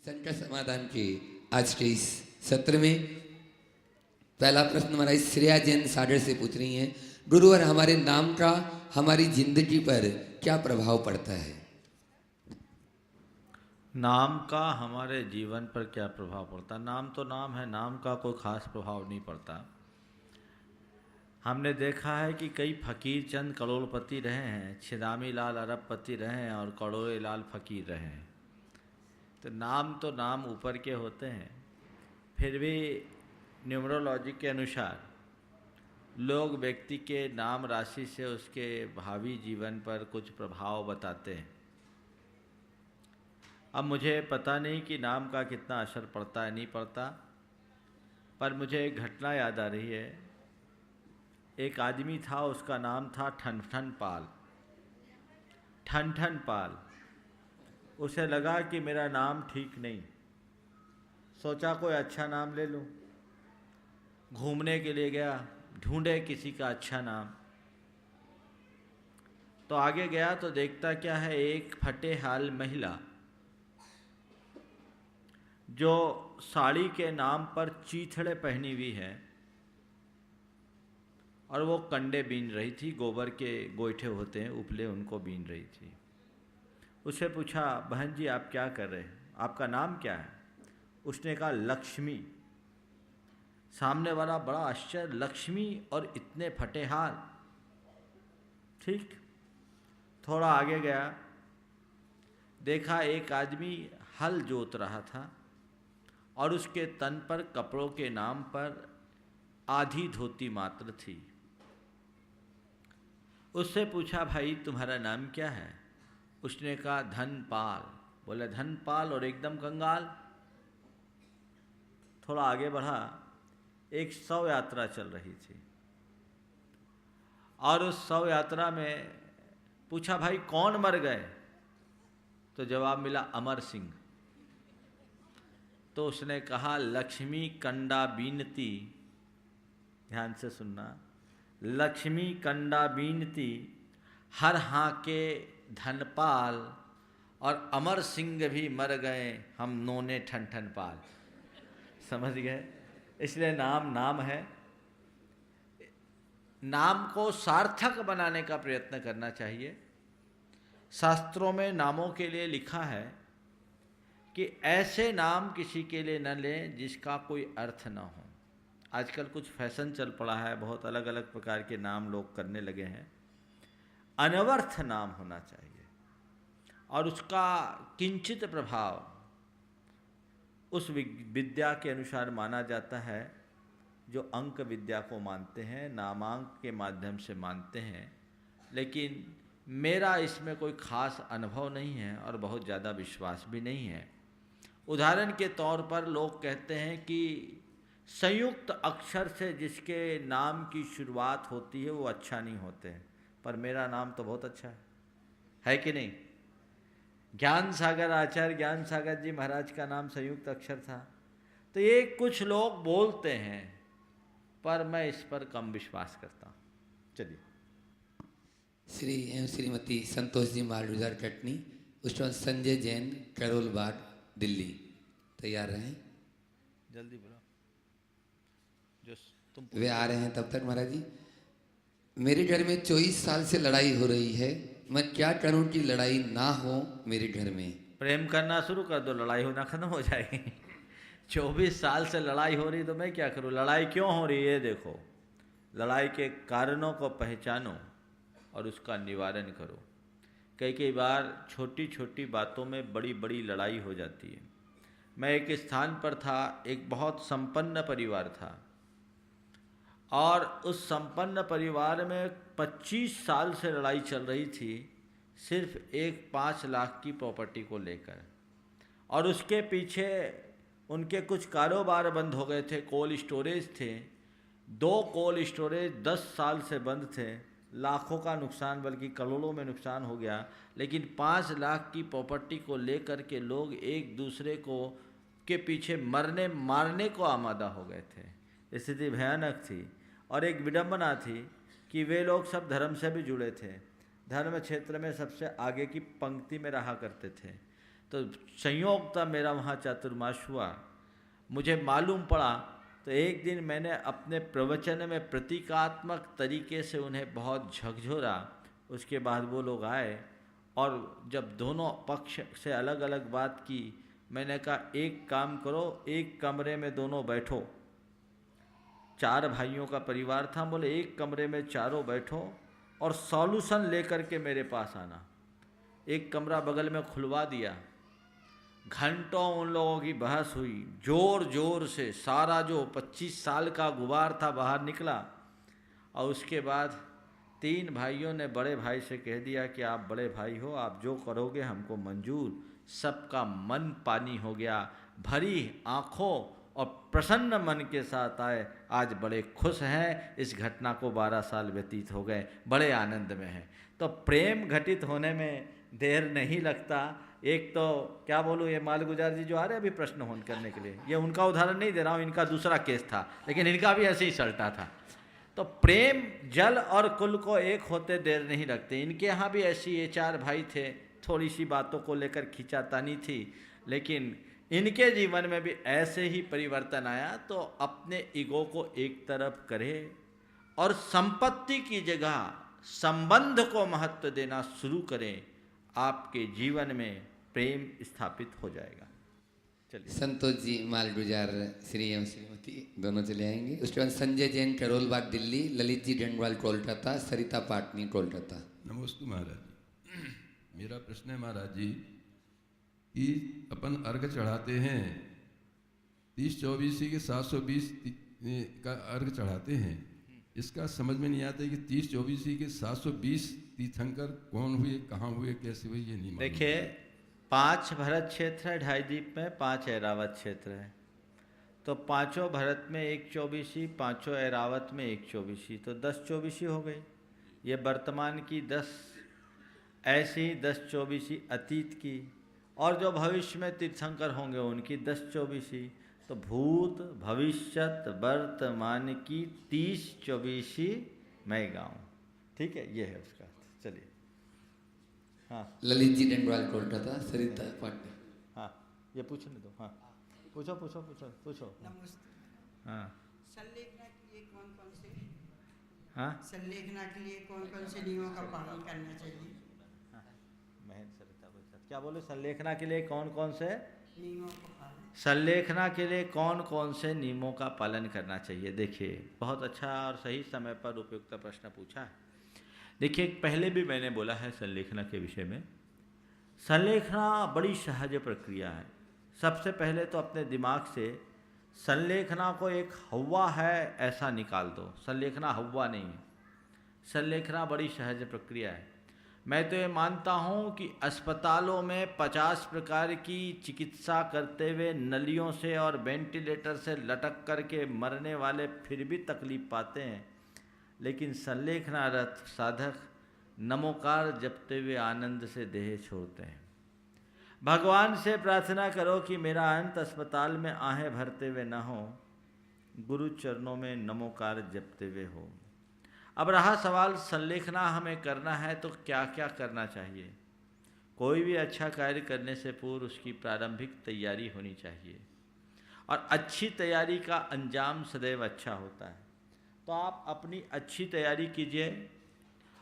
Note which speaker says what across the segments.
Speaker 1: संकट समाधान के आज के इस सत्र में पहला प्रश्न हमारा श्रेया जैन सागर से पूछ रही हैं, गुरुवर हमारे नाम का हमारी जिंदगी पर क्या प्रभाव पड़ता है?
Speaker 2: नाम का हमारे जीवन पर क्या प्रभाव पड़ता है? नाम तो नाम है, नाम का कोई खास प्रभाव नहीं पड़ता। हमने देखा है कि कई फकीर चंद करोड़पति रहे हैं, छिदामी लाल अरबपति रहे हैं और करोड़े लाल फकीर रहे हैं। तो नाम ऊपर के होते हैं। फिर भी न्यूमरोलॉजी के अनुसार लोग व्यक्ति के नाम राशि से उसके भावी जीवन पर कुछ प्रभाव बताते हैं। अब मुझे पता नहीं कि नाम का कितना असर पड़ता है नहीं पड़ता, पर मुझे एक घटना याद आ रही है। एक आदमी था, उसका नाम था ठन पाल। ठन पाल। उसे लगा कि मेरा नाम ठीक नहीं, सोचा कोई अच्छा नाम ले लूं। घूमने के लिए गया, ढूंढे किसी का अच्छा नाम। तो आगे गया तो देखता क्या है, एक फटे हाल महिला जो साड़ी के नाम पर चीथड़े पहनी हुई है और वो कंडे बीन रही थी, गोबर के गोईठे होते हैं उपले, उनको बीन रही थी। उससे पूछा, बहन जी आप क्या कर रहे हैं, आपका नाम क्या है? उसने कहा लक्ष्मी। सामने वाला बड़ा आश्चर्य, लक्ष्मी और इतने फटे हाल। ठीक, थोड़ा आगे गया, देखा एक आदमी हल जोत रहा था और उसके तन पर कपड़ों के नाम पर आधी धोती मात्र थी। उससे पूछा, भाई तुम्हारा नाम क्या है? उसने कहा धनपाल। बोले धनपाल और एकदम कंगाल। थोड़ा आगे बढ़ा, एक शव यात्रा चल रही थी और उस शव यात्रा में पूछा, भाई कौन मर गए? तो जवाब मिला अमर सिंह। तो उसने कहा लक्ष्मी कंडा बीनती, ध्यान से सुनना, लक्ष्मी कंडा बीनती, हर हाके धनपाल और अमर सिंह भी मर गए, हम नोने ठन पाल। समझ गए? इसलिए नाम नाम है। नाम को सार्थक बनाने का प्रयत्न करना चाहिए। शास्त्रों में नामों के लिए लिखा है कि ऐसे नाम किसी के लिए न लें जिसका कोई अर्थ न हो। आजकल कुछ फैशन चल पड़ा है, बहुत अलग अलग प्रकार के नाम लोग करने लगे हैं। अनवर्थ नाम होना चाहिए और उसका किंचित प्रभाव उस विद्या के अनुसार माना जाता है जो अंक विद्या को मानते हैं, नामांक के माध्यम से मानते हैं। लेकिन मेरा इसमें कोई खास अनुभव नहीं है और बहुत ज़्यादा विश्वास भी नहीं है। उदाहरण के तौर पर लोग कहते हैं कि संयुक्त अक्षर से जिसके नाम की शुरुआत होती है वो अच्छा नहीं होते हैं, पर मेरा नाम तो बहुत अच्छा है कि नहीं? ज्ञान सागर आचार्य ज्ञान सागर जी महाराज का नाम संयुक्त अक्षर था। तो ये कुछ लोग बोलते हैं, पर मैं इस पर कम विश्वास करता हूँ। चलिए।
Speaker 1: श्रीमती संतोष जी मालूदार कटनी, उसके बाद संजय जैन करोल बाग दिल्ली। तैयार रहें,
Speaker 2: जल्दी बोलो जो तुम
Speaker 1: वे आ रहे हैं तब तक। महाराज जी, मेरे घर में 24 साल से लड़ाई हो रही है, मैं क्या करूं कि लड़ाई ना हो मेरे घर में?
Speaker 2: प्रेम करना शुरू कर दो, लड़ाई होना खत्म हो जाएगी। 24 साल से लड़ाई हो रही तो मैं क्या करूं? लड़ाई क्यों हो रही है देखो, लड़ाई के कारणों को पहचानो और उसका निवारण करो। कई बार छोटी छोटी बातों में बड़ी बड़ी लड़ाई हो जाती है। मैं एक स्थान पर था, एक बहुत संपन्न परिवार था और उस संपन्न परिवार में 25 साल से लड़ाई चल रही थी, सिर्फ एक 5 लाख की प्रॉपर्टी को लेकर। और उसके पीछे उनके कुछ कारोबार बंद हो गए थे, कोल्ड स्टोरेज थे, 2 कोल्ड स्टोरेज 10 साल से बंद थे, लाखों का नुकसान बल्कि करोड़ों में नुकसान हो गया। लेकिन 5 लाख की प्रॉपर्टी को लेकर के लोग एक दूसरे को के पीछे मरने मारने को आमादा हो गए थे। स्थिति भयानक थी और एक विडंबना थी कि वे लोग सब धर्म से भी जुड़े थे, धर्म क्षेत्र में सबसे आगे की पंक्ति में रहा करते थे। तो संयोग था मेरा वहाँ चातुर्मास हुआ, मुझे मालूम पड़ा। तो एक दिन मैंने अपने प्रवचन में प्रतीकात्मक तरीके से उन्हें बहुत झकझोरा। उसके बाद वो लोग आए और जब दोनों पक्ष से अलग अलग बात की, मैंने कहा एक काम करो, एक कमरे में दोनों बैठो। 4 भाइयों का परिवार था, बोले एक कमरे में चारों बैठो और सॉल्यूशन लेकर के मेरे पास आना। एक कमरा बगल में खुलवा दिया, घंटों उन लोगों की बहस हुई, जोर जोर से सारा जो 25 साल का गुबार था बाहर निकला। और उसके बाद 3 भाइयों ने बड़े भाई से कह दिया कि आप बड़े भाई हो, आप जो करोगे हमको मंजूर। सबका मन पानी हो गया, भरी आँखों और प्रसन्न मन के साथ आए। आज बड़े खुश हैं, इस घटना को 12 साल व्यतीत हो गए, बड़े आनंद में हैं। तो प्रेम घटित होने में देर नहीं लगता। एक तो क्या बोलूँ, ये मालगुजार जी जो आ रहे अभी प्रश्न होन करने के लिए, ये उनका उदाहरण नहीं दे रहा हूँ, इनका दूसरा केस था, लेकिन इनका भी ऐसे ही चलता था। तो प्रेम जल और कुल को एक होते देर नहीं लगते। इनके यहाँ भी ऐसी ये 4 भाई थे, थोड़ी सी बातों को लेकर खींचातानी थी, लेकिन इनके जीवन में भी ऐसे ही परिवर्तन आया। तो अपने ईगो को एक तरफ करे और संपत्ति की जगह संबंध को महत्व देना शुरू करें, आपके जीवन में प्रेम स्थापित हो जाएगा। चलिए,
Speaker 1: संतोष जी मालगुजार, श्री एवं श्रीमती दोनों चले आएंगे। उसके बाद संजय जैन करोल बाग दिल्ली, ललित जी डंडवाल कोलकाता, सरिता पाटनी कोलकाता।
Speaker 3: नमस्ते महाराज। मेरा प्रश्न है महाराज जी कि अपन अर्घ चढ़ाते हैं 30-24 के 720 का अर्घ चढ़ाते हैं। इसका समझ में नहीं आता कि 30-24 के 720 तीर्थंकर कौन हुए, कहाँ हुए, कैसे हुए, ये नहीं मालूम।
Speaker 2: देखिए 5 भरत क्षेत्र है, 2.5 द्वीप में 5 ऐरावत क्षेत्र है। तो 5 भरत में 1 24, 5 ऐरावत में 1 24, तो 10 24 हो गई। ये वर्तमान की 10, ऐसी 10 24 अतीत की, और जो भविष्य में तीर्थंकर होंगे उनकी 10 24। तो भूत भविष्यत वर्तमान की 30 24 मैं गाऊँ। ठीक है, ये है उसका। चलिए, हाँ
Speaker 1: ललित जी डंडवाल कोलकाता, सरिता पाटनी।
Speaker 2: हाँ, ये पूछने दो। हाँ, पूछो पूछो पूछो पूछो।
Speaker 4: नमस्ते।
Speaker 2: हाँ
Speaker 4: संलेखना के लिए कौन कौन से
Speaker 2: हाँ
Speaker 4: संलेखना के लिए कौन कौन से नियमों का पालन करना चाहिए?
Speaker 2: महेंद्र सरिता प्रसाद क्या बोले? संलेखना के लिए कौन कौन से
Speaker 4: नियमों का पालन।
Speaker 2: संलेखना के लिए कौन कौन से नियमों का पालन करना चाहिए? देखिए, बहुत अच्छा और सही समय पर उपयुक्त प्रश्न पूछा है। देखिए, पहले भी मैंने बोला है संलेखना के विषय में, संलेखना बड़ी सहज प्रक्रिया है। सबसे पहले तो अपने दिमाग से संलेखना को एक हवा है ऐसा निकाल दो। संलेखना हवा नहीं है, संलेखना बड़ी सहज प्रक्रिया है। मैं तो ये मानता हूँ कि अस्पतालों में 50 प्रकार की चिकित्सा करते हुए नलियों से और वेंटिलेटर से लटक करके मरने वाले फिर भी तकलीफ पाते हैं, लेकिन संलेखनारत साधक नमोकार जपते हुए आनंद से देह छोड़ते हैं। भगवान से प्रार्थना करो कि मेरा अंत अस्पताल में आहें भरते हुए न हो, गुरु चरणों में नमोकार जपते हुए हो। अब रहा सवाल, संलेखना हमें करना है तो क्या क्या करना चाहिए? कोई भी अच्छा कार्य करने से पूर्व उसकी प्रारंभिक तैयारी होनी चाहिए, और अच्छी तैयारी का अंजाम सदैव अच्छा होता है। तो आप अपनी अच्छी तैयारी कीजिए,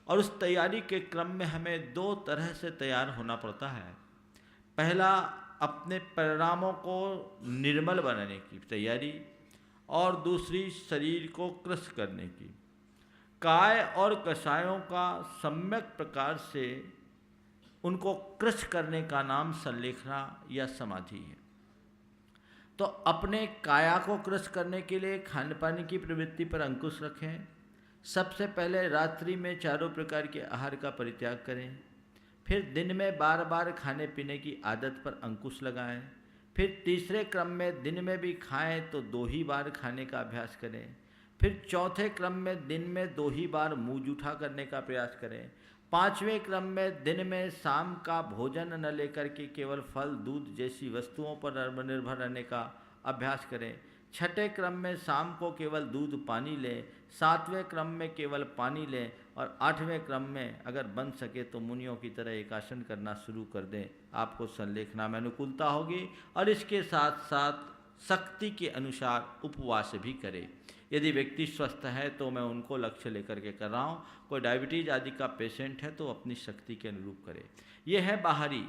Speaker 2: और उस तैयारी के क्रम में हमें 2 तरह से तैयार होना पड़ता है। पहला, अपने परिणामों को निर्मल बनाने की तैयारी, और दूसरी शरीर को कृश करने की। काय और कषायों का सम्यक प्रकार से उनको कृश करने का नाम संलेखना या समाधि है। तो अपने काया को कृश करने के लिए खान पान की प्रवृत्ति पर अंकुश रखें। सबसे पहले रात्रि में 4 प्रकार के आहार का परित्याग करें। फिर दिन में बार बार खाने पीने की आदत पर अंकुश लगाएं। फिर तीसरे क्रम में दिन में भी खाएं तो 2 ही बार खाने का अभ्यास करें। फिर चौथे क्रम में दिन में 2 ही बार मुँह जूठा करने का प्रयास करें। 5वें क्रम में दिन में शाम का भोजन न लेकर के केवल फल दूध जैसी वस्तुओं पर निर्भर रहने का अभ्यास करें। छठे क्रम में शाम को केवल दूध पानी लें, सातवें क्रम में केवल पानी लें और आठवें क्रम में अगर बन सके तो मुनियों की तरह एकासन करना शुरू कर दें। आपको संलेखना में अनुकूलता होगी और इसके साथ साथ शक्ति के अनुसार उपवास भी करें। यदि व्यक्ति स्वस्थ है तो मैं उनको लक्ष्य लेकर के कर रहा हूँ, कोई डायबिटीज आदि का पेशेंट है तो अपनी शक्ति के अनुरूप करे। ये है बाहरी।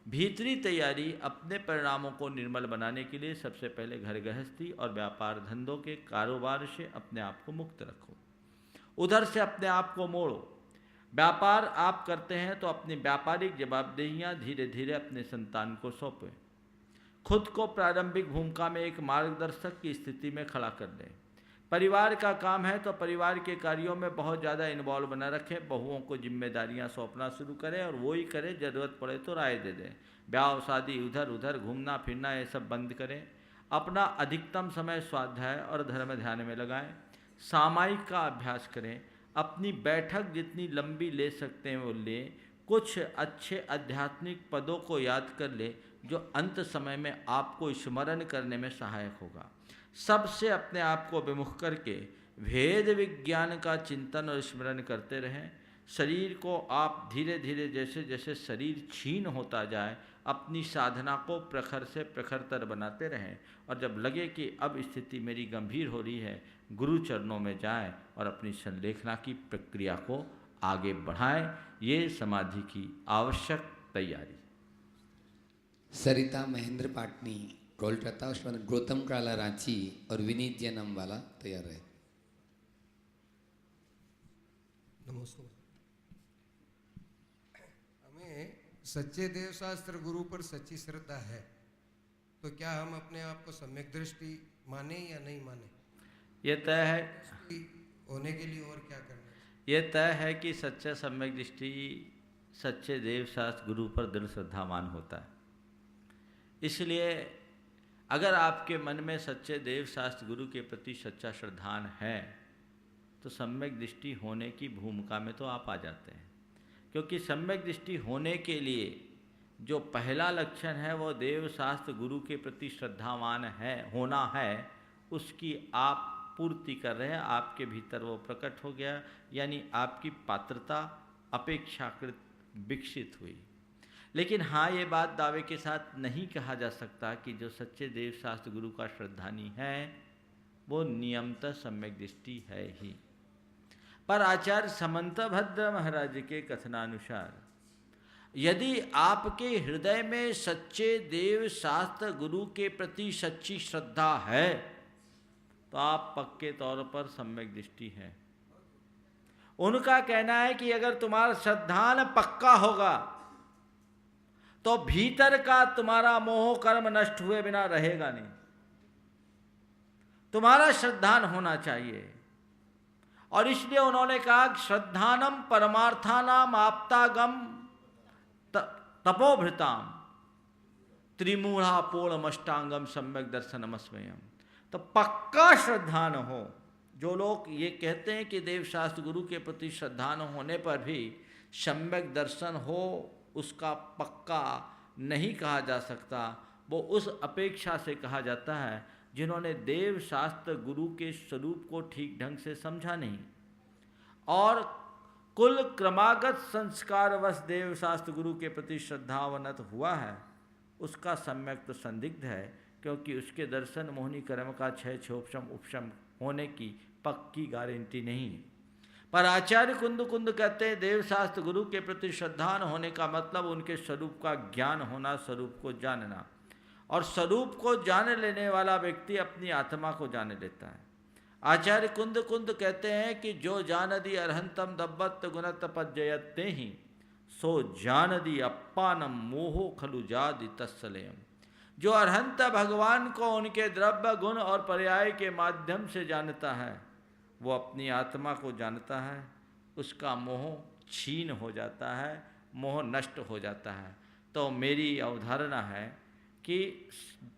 Speaker 2: भीतरी तैयारी अपने परिणामों को निर्मल बनाने के लिए सबसे पहले घर गृहस्थी और व्यापार धंधों के कारोबार से अपने आप को मुक्त रखो, उधर से अपने आप को मोड़ो। व्यापार आप करते हैं तो अपनी व्यापारिक जवाबदेहियां धीरे धीरे अपने संतान को सौंपें। खुद को प्रारंभिक भूमिका में एक मार्गदर्शक की स्थिति में खड़ा कर दें। परिवार का काम है तो परिवार के कार्यों में बहुत ज़्यादा इन्वॉल्व बना रखें। बहुओं को जिम्मेदारियां सौंपना शुरू करें और वो ही करें, ज़रूरत पड़े तो राय दे दें। ब्याह शादी, उधर उधर घूमना फिरना ये सब बंद करें। अपना अधिकतम समय स्वाध्याय और धर्म ध्यान में लगाएं। सामायिक का अभ्यास करें। अपनी बैठक जितनी लंबी ले सकते हैं वो लें। कुछ अच्छे आध्यात्मिक पदों को याद कर लें जो अंत समय में आपको स्मरण करने में सहायक होगा। सबसे अपने आप को विमुख करके भेद विज्ञान का चिंतन और स्मरण करते रहें। शरीर को आप धीरे धीरे जैसे जैसे शरीर क्षीण होता जाए अपनी साधना को प्रखर से प्रखरतर बनाते रहें और जब लगे कि अब स्थिति मेरी गंभीर हो रही है, गुरु चरणों में जाएं और अपनी संलेखना की प्रक्रिया को आगे बढ़ाएं। ये समाधि की आवश्यक तैयारी।
Speaker 1: सरिता महेंद्र पाटनी कोलकाता, उसके बाद गौतम काला रांची और विनीत जैन अम्बाला तैयार है।
Speaker 5: नमस्कार। हमें सच्चे देव शास्त्र गुरु पर सच्ची श्रद्धा है तो क्या हम अपने आप को सम्यक दृष्टि माने या नहीं माने?
Speaker 2: ये तय है
Speaker 5: होने के लिए और क्या करना है?
Speaker 2: ये तय है कि सच्चा सम्यक दृष्टि सच्चे देव शास्त्र गुरु पर दृढ़ श्रद्धावान होता है। इसलिए अगर आपके मन में सच्चे देव शास्त्र गुरु के प्रति सच्चा श्रद्धान है तो सम्यक दृष्टि होने की भूमिका में तो आप आ जाते हैं, क्योंकि सम्यक दृष्टि होने के लिए जो पहला लक्षण है वो देव शास्त्र गुरु के प्रति श्रद्धावान है होना है, उसकी आप पूर्ति कर रहे हैं। आपके भीतर वो प्रकट हो गया, यानी आपकी पात्रता अपेक्षाकृत विकसित हुई। लेकिन हाँ, ये बात दावे के साथ नहीं कहा जा सकता कि जो सच्चे देव शास्त्र गुरु का श्रद्धानी है वो नियमतः सम्यक दृष्टि है ही। पर आचार्य समंतभद्र महाराज के कथनानुसार यदि आपके हृदय में सच्चे देव शास्त्र गुरु के प्रति सच्ची श्रद्धा है तो आप पक्के तौर पर सम्यक दृष्टि हैं। उनका कहना है कि अगर तुम्हारा श्रद्धान पक्का होगा तो भीतर का तुम्हारा मोह कर्म नष्ट हुए बिना रहेगा नहीं। तुम्हारा श्रद्धान होना चाहिए और इसलिए उन्होंने कहा श्रद्धानम परमार्थानाम आप्तागम तपोभृताम त्रिमूढ़ा पूर्णमष्टांगम सम्यक दर्शनमस्मयम। तो पक्का श्रद्धान हो। जो लोग ये कहते हैं कि देव शास्त्र गुरु के प्रति श्रद्धान होने पर भी सम्यक दर्शन हो, उसका पक्का नहीं कहा जा सकता। वो उस अपेक्षा से कहा जाता है जिन्होंने देव शास्त्र गुरु के स्वरूप को ठीक ढंग से समझा नहीं और कुल क्रमागत संस्कारवश देव शास्त्र गुरु के प्रति श्रद्धावनत हुआ है, उसका सम्यक तो संदिग्ध है, क्योंकि उसके दर्शन मोहनी कर्म का क्षय क्षोपशम उपशम होने की पक्की गारंटी नहीं है। पर आचार्य कुंद कहते हैं देव शास्त्र गुरु के प्रति श्रद्धान होने का मतलब उनके स्वरूप का ज्ञान होना, स्वरूप को जानना। और स्वरूप को जान लेने वाला व्यक्ति अपनी आत्मा को जान लेता है। आचार्य कुंद कहते हैं कि जो जानदी अर्हंतम दब्बत गुणत पज्जयते ही सो जानदी अप्पानम मोहो खलु जादि तत्सलयम। जो अर्हंत भगवान को उनके द्रव्य गुण और पर्याय के माध्यम से जानता है वो अपनी आत्मा को जानता है, उसका मोह क्षीण हो जाता है, मोह नष्ट हो जाता है। तो मेरी अवधारणा है कि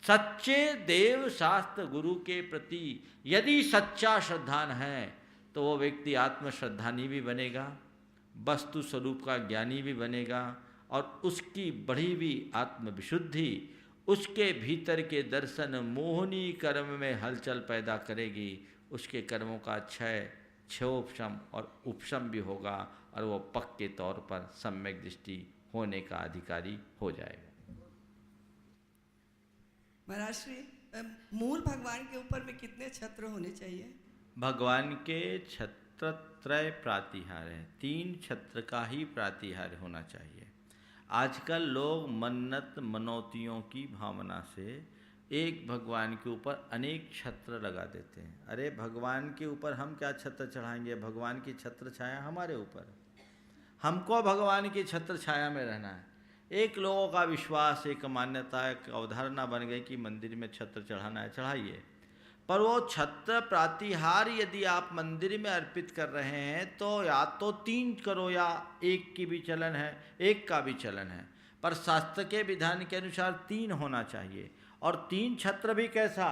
Speaker 2: सच्चे देव शास्त्र गुरु के प्रति यदि सच्चा श्रद्धान है तो वो व्यक्ति आत्मश्रद्धानी भी बनेगा, वस्तु स्वरूप का ज्ञानी भी बनेगा और उसकी बढ़ी हुई आत्मविशुद्धि उसके भीतर के दर्शन मोहनी कर्म में हलचल पैदा करेगी। उसके कर्मों का क्षयोपशम और उपशम भी होगा और वो पक्के तौर पर सम्यक दृष्टि होने का अधिकारी हो जाएगा।
Speaker 6: महाराज श्री, मूल भगवान के ऊपर में कितने छत्र होने चाहिए?
Speaker 2: भगवान के छत्र त्रय प्रातिहार है, 3 छत्र का ही प्रातिहार होना चाहिए। आजकल लोग मन्नत मनौतियों की भावना से एक भगवान के ऊपर अनेक छत्र लगा देते हैं। अरे भगवान के ऊपर हम क्या छत्र चढ़ाएंगे? भगवान की छत्र छाया हमारे ऊपर, हमको भगवान की छत्र छाया में रहना है। एक लोगों का विश्वास, एक मान्यता, एक अवधारणा बन गई कि मंदिर में छत्र चढ़ाना है, चढ़ाइए। पर वो छत्र प्रातिहार यदि आप मंदिर में अर्पित कर रहे हैं तो या तो 3 करो या 1 की भी चलन है, 1 का भी चलन है, पर शास्त्र के विधान के अनुसार 3 होना चाहिए। और 3 छत्र भी कैसा?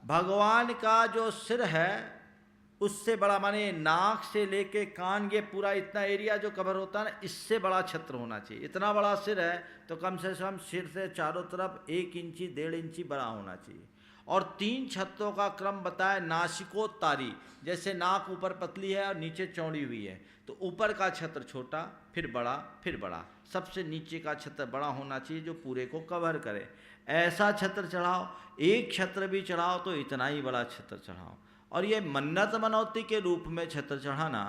Speaker 2: भगवान का जो सिर है उससे बड़ा, माने नाक से लेके कान, ये पूरा इतना एरिया जो कवर होता है ना, इससे बड़ा छत्र होना चाहिए। इतना बड़ा सिर है तो कम से कम सिर से चारों तरफ 1 इंची 1.5 इंची बड़ा होना चाहिए। और 3 छत्रों का क्रम बताया, नासिकोत्तारी, जैसे नाक ऊपर पतली है और नीचे चौड़ी हुई है, तो ऊपर का छत्र छोटा, फिर बड़ा, फिर बड़ा, सबसे नीचे का छत्र बड़ा होना चाहिए जो पूरे को कवर करे। ऐसा छत्र चढ़ाओ। 1 छत्र भी चढ़ाओ तो इतना ही बड़ा छत्र चढ़ाओ। और ये मन्नत मनौती के रूप में छत्र चढ़ाना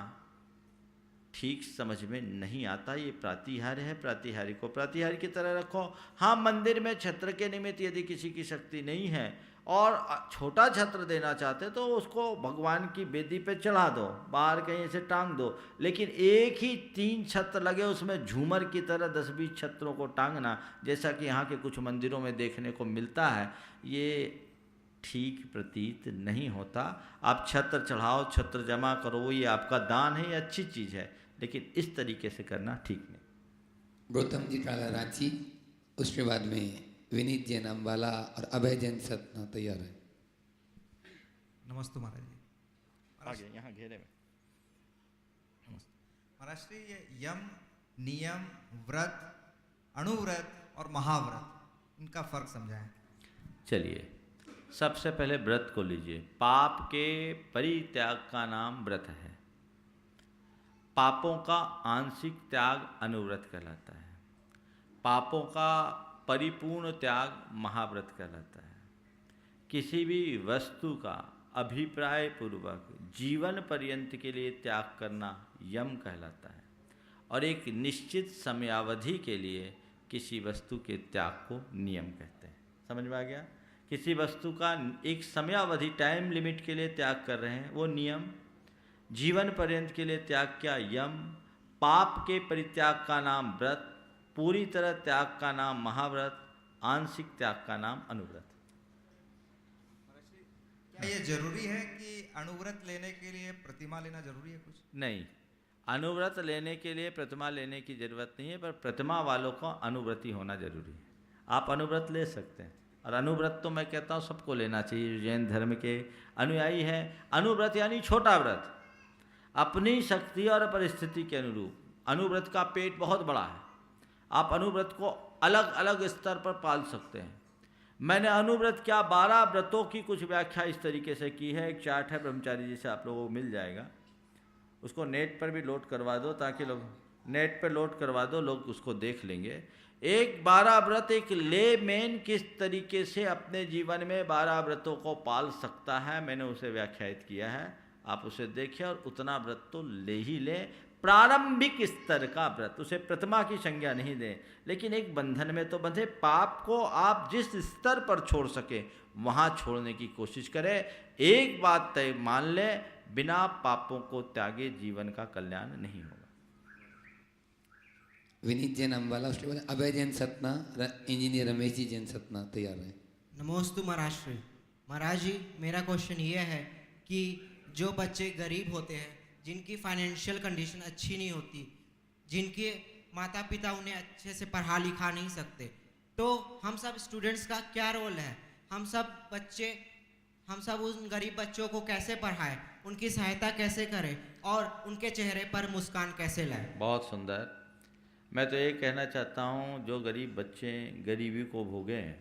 Speaker 2: ठीक समझ में नहीं आता। ये प्रातिहार्य है, प्रातिहारी को प्रातिहारी की तरह रखो। हाँ, मंदिर में छत्र के निमित्त यदि किसी की शक्ति नहीं है और छोटा छत्र देना चाहते तो उसको भगवान की वेदी पे चढ़ा दो, बाहर कहीं से टांग दो। लेकिन एक ही 3 छत्र लगे उसमें झूमर की तरह 10-20 छत्रों को टांगना, जैसा कि यहाँ के कुछ मंदिरों में देखने को मिलता है, ये ठीक प्रतीत नहीं होता। आप छत्र चढ़ाओ, छत्र जमा करो, ये आपका दान है, ये अच्छी चीज़ है, लेकिन इस तरीके से करना ठीक नहीं।
Speaker 1: गौतम जी काला रांची, उसके बाद में विनीत जैन अम्बाला और अभय जैन सतना तैयार है।
Speaker 7: नमस्ते महाराज जी।
Speaker 2: आगे यहाँ घेरे में।
Speaker 7: महाराज श्री, ये यम, नियम, व्रत, अणुव्रत और महाव्रत, इनका फर्क समझाएं।
Speaker 2: चलिए, सबसे पहले व्रत को लीजिए। पाप के परित्याग का नाम व्रत है। पापों का आंशिक त्याग अनुव्रत कहलाता है। पापों का परिपूर्ण त्याग महाव्रत कहलाता है। किसी भी वस्तु का अभिप्राय पूर्वक जीवन पर्यंत के लिए त्याग करना यम कहलाता है। और एक निश्चित समयावधि के लिए किसी वस्तु के त्याग को नियम कहते हैं। समझ में आ गया? किसी वस्तु का एक समयावधि, टाइम लिमिट के लिए त्याग कर रहे हैं, वो नियम। जीवन पर्यंत के लिए त्याग क्या? यम। पाप के परित्याग का नाम व्रत, पूरी तरह त्याग का नाम महाव्रत, आंशिक त्याग का नाम अनुव्रत।
Speaker 7: क्या ये जरूरी है कि अणुव्रत लेने के लिए प्रतिमा लेना जरूरी है? कुछ
Speaker 2: नहीं, अनुव्रत लेने के लिए प्रतिमा लेने की जरूरत नहीं है, पर प्रतिमा वालों को अनुव्रती होना जरूरी है। आप अनुव्रत ले सकते हैं, और अनुव्रत तो मैं कहता हूँ सबको लेना चाहिए। जैन धर्म के अनुयायी हैं, अनुव्रत यानी छोटा व्रत, अपनी शक्ति और परिस्थिति के अनुरूप। अनुव्रत का पेट बहुत बड़ा है, आप अनुव्रत को अलग अलग स्तर पर पाल सकते हैं। मैंने अनुव्रत क्या 12 व्रतों की कुछ व्याख्या इस तरीके से की है। एक चार्ट है ब्रह्मचारी जी से, आप लोगों को मिल जाएगा। उसको नेट पर भी लोड करवा दो, ताकि लोग नेट पर लोड करवा दो, लोग उसको देख लेंगे। एक 12 व्रत, एक लेमैन किस तरीके से अपने जीवन में 12 व्रतों को पाल सकता है, मैंने उसे व्याख्यायित किया है। आप उसे देखिए और उतना व्रत तो ले ही लें। प्रारंभिक स्तर का व्रत, उसे प्रतिमा की संज्ञा नहीं दें, लेकिन एक बंधन में तो बंधे। पाप को आप जिस स्तर पर छोड़ सके वहाँ छोड़ने की कोशिश करें। एक बात तय मान लें, बिना पापों को त्यागे जीवन का कल्याण नहीं होगा।
Speaker 1: विनीत जैन अम्बाला, उसके बाद अभय जैन सतना, इंजीनियर रमेश जी जैन सतना तैयार है।
Speaker 8: नमोस्तु महाराज श्री। महाराज जी, मेरा क्वेश्चन ये है कि जो बच्चे गरीब होते हैं, जिनकी फाइनेंशियल कंडीशन अच्छी नहीं होती, जिनके माता पिता उन्हें अच्छे से पढ़ा लिखा नहीं सकते, तो हम सब स्टूडेंट्स का क्या रोल है? हम सब उन गरीब बच्चों को कैसे पढ़ाएं, उनकी सहायता कैसे करें और उनके चेहरे पर मुस्कान कैसे लाएं?
Speaker 2: बहुत सुंदर। मैं तो ये कहना चाहता हूँ, जो गरीब बच्चे गरीबी को भोगे हैं,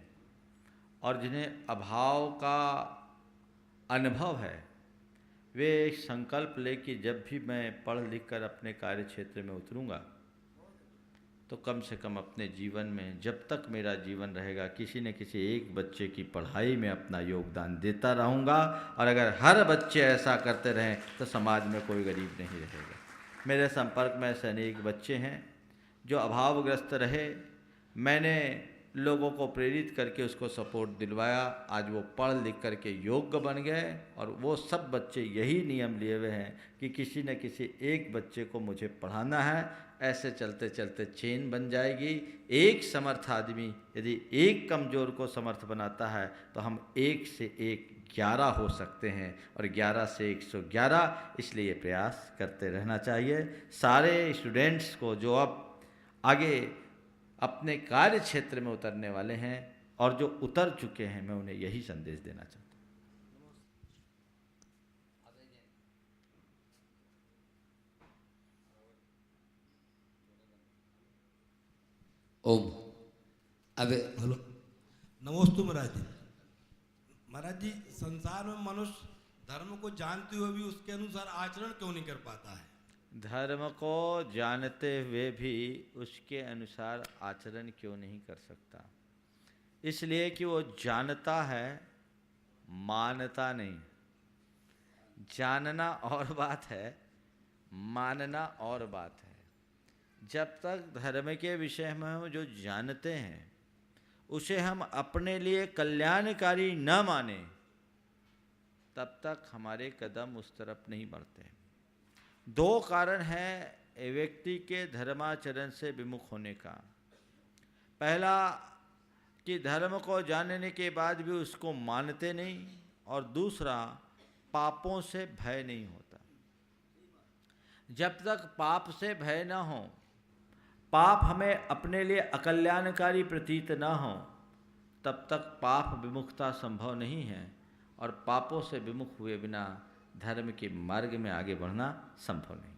Speaker 2: और जिन्हें अभाव का अनुभव है, वे एक संकल्प ले कि जब भी मैं पढ़ लिख कर अपने कार्य क्षेत्र में उतरूँगा तो कम से कम अपने जीवन में, जब तक मेरा जीवन रहेगा, किसी न किसी एक बच्चे की पढ़ाई में अपना योगदान देता रहूँगा। और अगर हर बच्चे ऐसा करते रहें तो समाज में कोई गरीब नहीं रहेगा। मेरे संपर्क में ऐसे अनेक बच्चे हैं जो अभावग्रस्त रहे, मैंने लोगों को प्रेरित करके उसको सपोर्ट दिलवाया, आज वो पढ़ लिख करके योग्य बन गए। और वो सब बच्चे यही नियम लिए हुए हैं कि किसी न किसी एक बच्चे को मुझे पढ़ाना है। ऐसे चलते चलते चेन बन जाएगी। एक समर्थ आदमी यदि एक कमज़ोर को समर्थ बनाता है तो हम 1 से 1 11 हो सकते हैं, और 11 से 111। इसलिए प्रयास करते रहना चाहिए। सारे स्टूडेंट्स को जो अब आगे अपने कार्य क्षेत्र में उतरने वाले हैं और जो उतर चुके हैं, मैं उन्हें यही संदेश देना चाहता हूँ।
Speaker 1: ओम। अब
Speaker 9: हेलो, नमोस्तु महाराज जी। महाराज जी, संसार में मनुष्य धर्म को जानते हुए भी उसके अनुसार आचरण क्यों नहीं कर पाता है?
Speaker 2: धर्म को जानते हुए भी उसके अनुसार आचरण क्यों नहीं कर सकता? इसलिए कि वो जानता है, मानता नहीं। जानना और बात है, मानना और बात है। जब तक धर्म के विषय में हम जो जानते हैं उसे हम अपने लिए कल्याणकारी न माने, तब तक हमारे कदम उस तरफ नहीं बढ़ते। 2 कारण हैं व्यक्ति के धर्माचरण से विमुख होने का। पहला कि धर्म को जानने के बाद भी उसको मानते नहीं, और दूसरा पापों से भय नहीं होता। जब तक पाप से भय न हो, पाप हमें अपने लिए अकल्याणकारी प्रतीत न हो, तब तक पाप विमुखता संभव नहीं है। और पापों से विमुख हुए बिना धर्म के मार्ग में आगे बढ़ना संभव नहीं।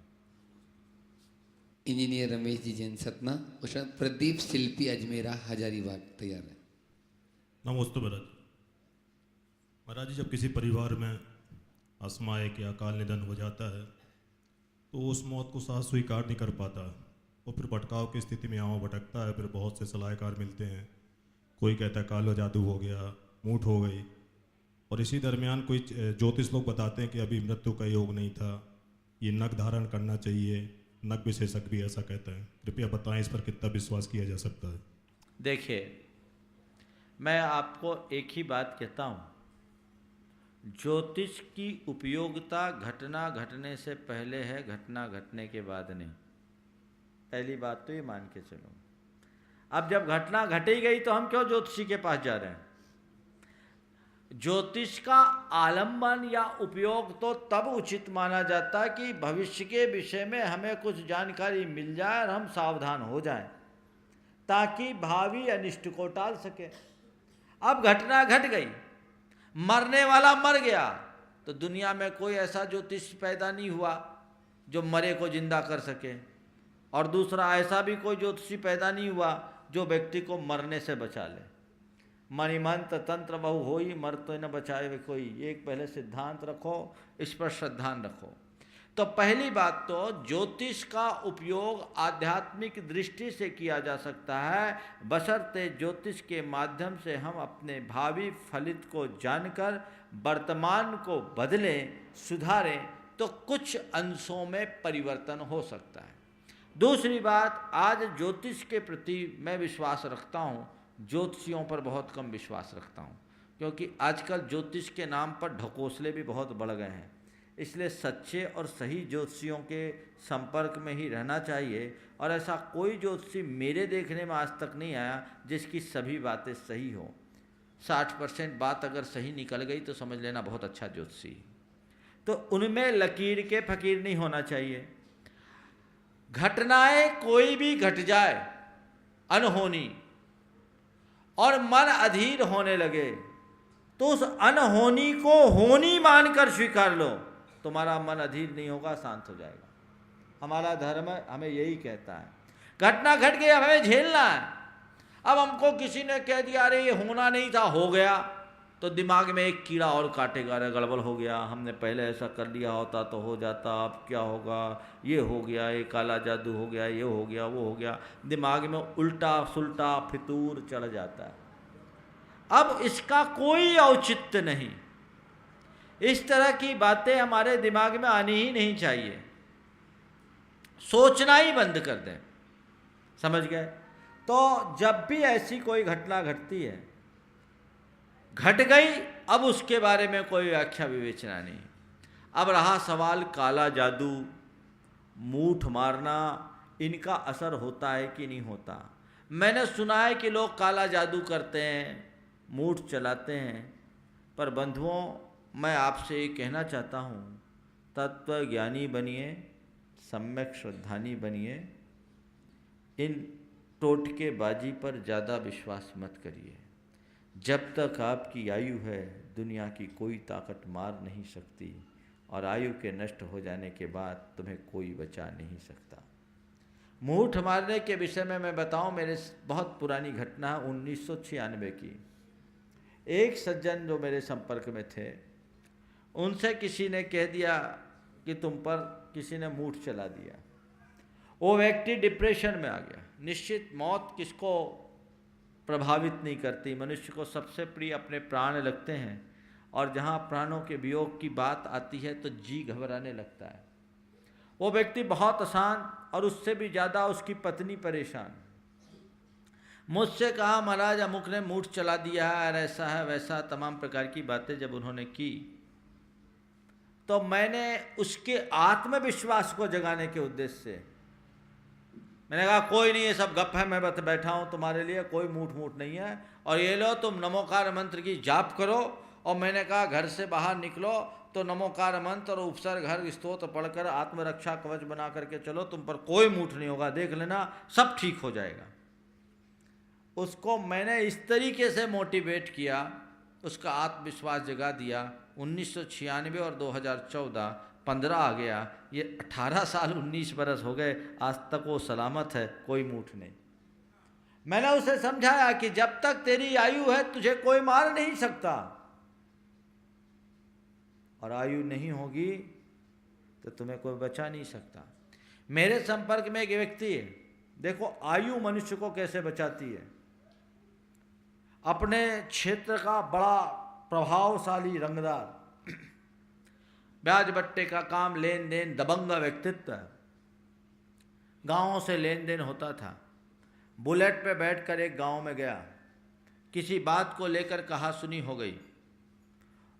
Speaker 1: इंजीनियर रमेश जी जैन सतना, उषा प्रदीप शिल्पी अजमेरा हजारीबाग तैयार है।
Speaker 10: नमस्ते महाराज। महाराज जी, जब किसी परिवार में अस्थमा एक या अकाल निधन हो जाता है तो उस मौत को साथ स्वीकार नहीं कर पाता, वो फिर भटकाव की स्थिति में यहाँ भटकता है। फिर बहुत से सलाहकार मिलते हैं, कोई कहता है कालो जादू हो गया, मूठ हो गई, और इसी दरमियान कोई ज्योतिष लोग बताते हैं कि अभी मृत्यु का योग नहीं था, ये नग धारण करना चाहिए। नग विशेषज्ञ भी ऐसा कहता है। कृपया बताएं इस पर कितना विश्वास किया जा सकता है?
Speaker 2: देखिए, मैं आपको एक ही बात कहता हूँ, ज्योतिष की उपयोगिता घटना घटने से पहले है, घटना घटने के बाद नहीं। पहली बात तो ये मान के चलो। अब जब घटना घट ही गई तो हम क्यों ज्योतिषी के पास जा रहे हैं? ज्योतिष का आलंबन या उपयोग तो तब उचित माना जाता है कि भविष्य के विषय में हमें कुछ जानकारी मिल जाए और हम सावधान हो जाएं, ताकि भावी अनिष्ट को टाल सके। अब घटना घट गई, मरने वाला मर गया, तो दुनिया में कोई ऐसा ज्योतिष पैदा नहीं हुआ जो मरे को जिंदा कर सके, और दूसरा ऐसा भी कोई ज्योतिषी पैदा नहीं हुआ जो व्यक्ति को मरने से बचा ले। मणिमंत्र तंत्र बहु होई, मर तो न बचाए वे कोई। एक पहले सिद्धांत रखो, इस पर श्रद्धान रखो। तो पहली बात तो ज्योतिष का उपयोग आध्यात्मिक दृष्टि से किया जा सकता है, बशर्ते ज्योतिष के माध्यम से हम अपने भावी फलित को जानकर वर्तमान को बदलें, सुधारें, तो कुछ अंशों में परिवर्तन हो सकता है। दूसरी बात, आज ज्योतिष के प्रति मैं विश्वास रखता हूँ, ज्योतिषियों पर बहुत कम विश्वास रखता हूँ, क्योंकि आजकल ज्योतिष के नाम पर ढकोसले भी बहुत बढ़ गए हैं। इसलिए सच्चे और सही ज्योतिषियों के संपर्क में ही रहना चाहिए। और ऐसा कोई ज्योतिषी मेरे देखने में आज तक नहीं आया जिसकी सभी बातें सही हों। 60% बात अगर सही निकल गई तो समझ लेना बहुत अच्छा ज्योतिषी। तो उनमें लकीर के फकीर नहीं होना चाहिए। घटनाएं कोई भी घट जाए अनहोनी, और मन अधीर होने लगे, तो उस अनहोनी को होनी मानकर स्वीकार लो, तुम्हारा मन अधीर नहीं होगा, शांत हो जाएगा। हमारा धर्म हमें यही कहता है। घटना घट गई, अब हमें झेलना है। अब हमको किसी ने कह दिया अरे ये होना नहीं था, हो गया, तो दिमाग में एक कीड़ा और काटेगा, अरे गड़बड़ हो गया, हमने पहले ऐसा कर लिया होता तो हो जाता, अब क्या होगा, ये हो गया, ये काला जादू हो गया, ये हो गया, वो हो गया, दिमाग में उल्टा सुल्टा फितूर चढ़ जाता है। अब इसका कोई औचित्य नहीं, इस तरह की बातें हमारे दिमाग में आनी ही नहीं चाहिए, सोचना ही बंद कर दें, समझ गए। तो जब भी ऐसी कोई घटना घटती है, घट गई, अब उसके बारे में कोई व्याख्या विवेचना नहीं। अब रहा सवाल काला जादू, मूठ मारना, इनका असर होता है कि नहीं होता। मैंने सुना है कि लोग काला जादू करते हैं, मूठ चलाते हैं, पर बंधुओं मैं आपसे ये कहना चाहता हूँ, तत्व ज्ञानी बनिए, सम्यक श्रद्धानी बनिए, इन टोटकेबाजी पर ज़्यादा विश्वास मत करिए। जब तक आपकी आयु है दुनिया की कोई ताकत मार नहीं सकती, और आयु के नष्ट हो जाने के बाद तुम्हें कोई बचा नहीं सकता। मूठ मारने के विषय में मैं बताऊं, मेरे बहुत पुरानी घटना है 1996 की। एक सज्जन जो मेरे संपर्क में थे, उनसे किसी ने कह दिया कि तुम पर किसी ने मूठ चला दिया। वो व्यक्ति डिप्रेशन में आ गया। निश्चित मौत किसको प्रभावित नहीं करती, मनुष्य को सबसे प्रिय अपने प्राण लगते हैं, और जहाँ प्राणों के वियोग की बात आती है तो जी घबराने लगता है। वो व्यक्ति बहुत आसान, और उससे भी ज़्यादा उसकी पत्नी परेशान। मुझसे कहा महाराज अमुक ने मूठ चला दिया है, ऐसा है वैसा, तमाम प्रकार की बातें जब उन्होंने की, तो मैंने उसके आत्मविश्वास को जगाने के उद्देश्य से मैंने कहा कोई नहीं, ये सब गप है, मैं बैठा हूँ तुम्हारे लिए, कोई मूठ मूठ नहीं है, और ये लो तुम नमोकार मंत्र की जाप करो। और मैंने कहा घर से बाहर निकलो तो नमोकार मंत्र और उपसर्ग हर स्तोत्र पढ़कर आत्मरक्षा कवच बना करके चलो, तुम पर कोई मूठ नहीं होगा, देख लेना सब ठीक हो जाएगा। उसको मैंने इस तरीके से मोटिवेट किया, उसका आत्मविश्वास जगा दिया। 1996 और 2014 15 आ गया, ये 18 साल 19 बरस हो गए, आज तक वो सलामत है, कोई मूठ नहीं। मैंने उसे समझाया कि जब तक तेरी आयु है तुझे कोई मार नहीं सकता, और आयु नहीं होगी तो तुम्हें कोई बचा नहीं सकता। मेरे संपर्क में एक व्यक्ति है, देखो आयु मनुष्य को कैसे बचाती है। अपने क्षेत्र का बड़ा प्रभावशाली रंगदार, ब्याज बट्टे का काम, लेन देन, दबंग व्यक्तित्व, गांवों से लेन देन होता था। बुलेट पे बैठकर एक गांव में गया, किसी बात को लेकर कहा सुनी हो गई,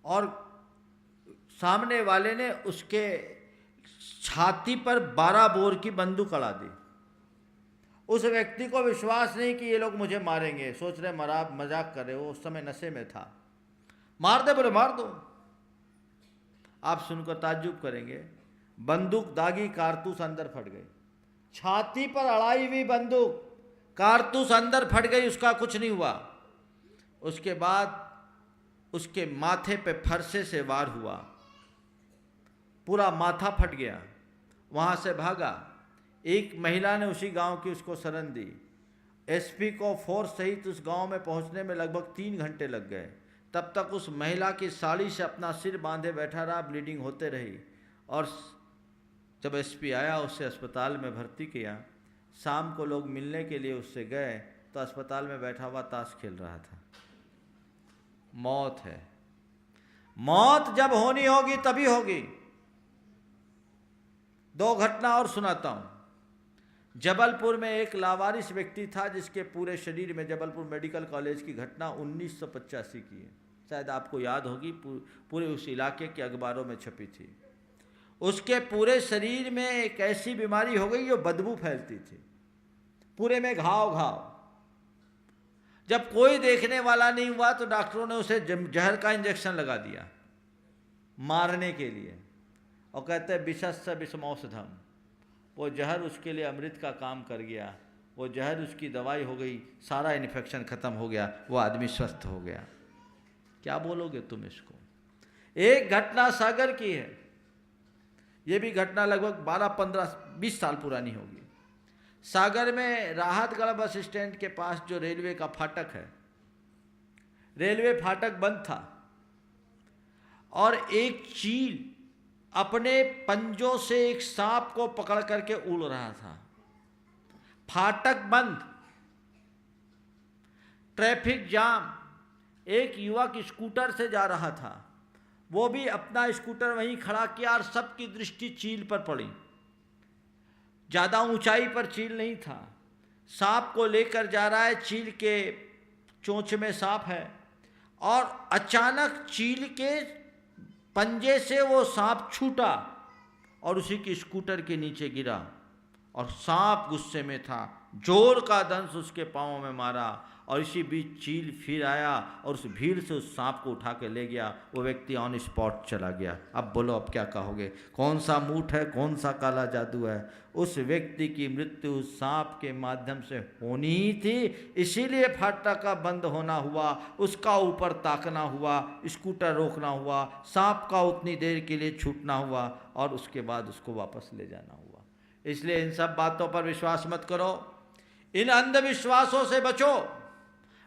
Speaker 2: और सामने वाले ने उसके छाती पर 12 बोर की बंदूक अड़ा दी। उस व्यक्ति को विश्वास नहीं कि ये लोग मुझे मारेंगे, सोच रहे मजाक कर रहे, वो उस समय नशे में था। मार दे, बोले मार दो। आप सुनकर ताज्जुब करेंगे, बंदूक दागी, कारतूस अंदर फट गई। छाती पर अड़ाई हुई बंदूक, कारतूस अंदर फट गई, उसका कुछ नहीं हुआ। उसके बाद उसके माथे पे फरसे से वार हुआ, पूरा माथा फट गया, वहाँ से भागा। एक महिला ने उसी गांव की उसको शरण दी। एसपी को फोर्स सहित उस गांव में पहुंचने में लगभग 3 घंटे लग गए। तब तक उस महिला की साड़ी से अपना सिर बांधे बैठा रहा, ब्लीडिंग होते रही, और जब एसपी आया उसे अस्पताल में भर्ती किया। शाम को लोग मिलने के लिए उससे गए तो अस्पताल में बैठा हुआ ताश खेल रहा था। मौत है, मौत जब होनी होगी तभी होगी। 2 घटना और सुनाता हूं। जबलपुर में एक लावारिस व्यक्ति था जिसके पूरे शरीर में, जबलपुर मेडिकल कॉलेज की घटना 1985 की है, शायद आपको याद होगी, पूरे उस इलाके के अखबारों में छपी थी। उसके पूरे शरीर में एक ऐसी बीमारी हो गई जो बदबू फैलती थी, पूरे में घाव घाव। जब कोई देखने वाला नहीं हुआ तो डॉक्टरों ने उसे जहर का इंजेक्शन लगा दिया मारने के लिए, और कहते हैं विषस्य विषमौषधम। वो जहर उसके लिए अमृत का काम कर गया, वो जहर उसकी दवाई हो गई, सारा इन्फेक्शन खत्म हो गया, वो आदमी स्वस्थ हो गया। क्या बोलोगे तुम इसको? एक घटना सागर की है, ये भी घटना लगभग 12, 15, 20 साल पुरानी होगी। सागर में राहतगढ़ बस स्टैंड के पास जो रेलवे का फाटक है, रेलवे फाटक बंद था और एक चील अपने पंजों से एक सांप को पकड़ करके उड़ रहा था। फाटक बंद, ट्रैफिक जाम, एक युवक स्कूटर से जा रहा था, वो भी अपना स्कूटर वहीं खड़ा किया और सबकी दृष्टि चील पर पड़ी। ज़्यादा ऊंचाई पर चील नहीं था, सांप को लेकर जा रहा है, चील के चोंच में सांप है और अचानक चील के पंजे से वो सांप छूटा और उसी की स्कूटर के नीचे गिरा और सांप गुस्से में था, जोर का दंश उसके पाँव में मारा और इसी बीच चील फिर आया और उस भीड़ से उस सांप को उठा के ले गया। वो व्यक्ति ऑन स्पॉट चला गया। अब बोलो, अब क्या कहोगे? कौन सा मूठ है, कौन सा काला जादू है? उस व्यक्ति की मृत्यु उस सांप के माध्यम से होनी ही थी, इसीलिए फाटक का बंद होना हुआ, उसका ऊपर ताकना हुआ, स्कूटर रोकना हुआ, सांप का उतनी देर के लिए छूटना हुआ और उसके बाद उसको वापस ले जाना हुआ। इसलिए इन सब बातों पर विश्वास मत करो, इन अंधविश्वासों से बचो।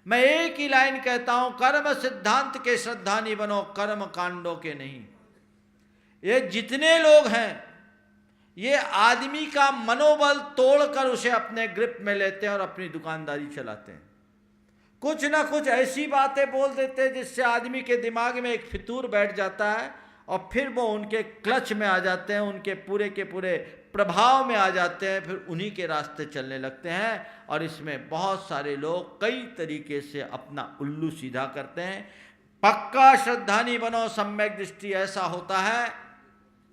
Speaker 2: मैं एक ही लाइन कहता हूं, कर्म सिद्धांत के श्रद्धानी बनो, कर्म कांडों के नहीं। ये जितने लोग हैं ये आदमी का मनोबल तोड़कर उसे अपने ग्रिप में लेते हैं और अपनी दुकानदारी चलाते हैं। कुछ ना कुछ ऐसी बातें बोल देते हैं जिससे आदमी के दिमाग में एक फितूर बैठ जाता है और फिर वो उनके क्लच में आ जाते हैं, उनके पूरे के पूरे प्रभाव में आ जाते हैं, फिर उन्हीं के रास्ते चलने लगते हैं। और इसमें बहुत सारे लोग कई तरीके से अपना उल्लू सीधा करते हैं। पक्का श्रद्धानी बनो, सम्यक दृष्टि ऐसा होता है